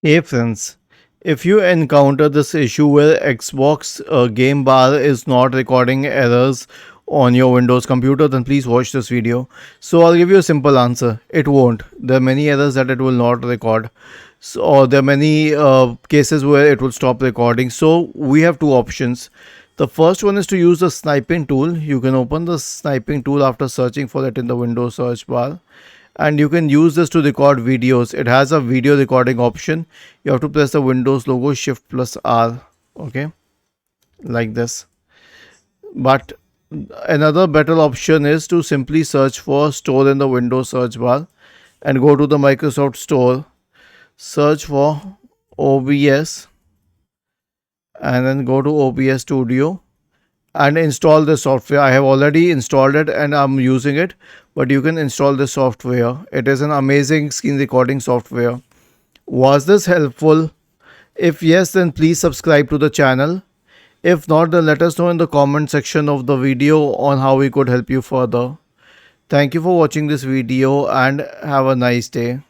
Hey friends, if you encounter this issue where Xbox game bar is not recording errors on your Windows computer, then please watch this video. So I'll give you a simple answer. It won't. There are many errors that it will not record. So, or there are many cases where it will stop recording. So we have two options. The first one is to use the sniping tool. You can open the sniping tool after searching for it in the Windows search bar, and you can use this to record videos. It has a video recording option. You have to press the Windows logo shift plus R, okay, like this. But another better option is to simply search for store in the Windows search bar and go to the Microsoft Store, search for OBS, and then go to OBS Studio and install the software. I have already installed it and I'm using it, but you can install this software. It is an amazing screen recording software. Was this helpful? If yes, then please subscribe to the channel. If not, then let us know in the comment section of the video on how we could help you further. Thank you for watching this video and have a nice day.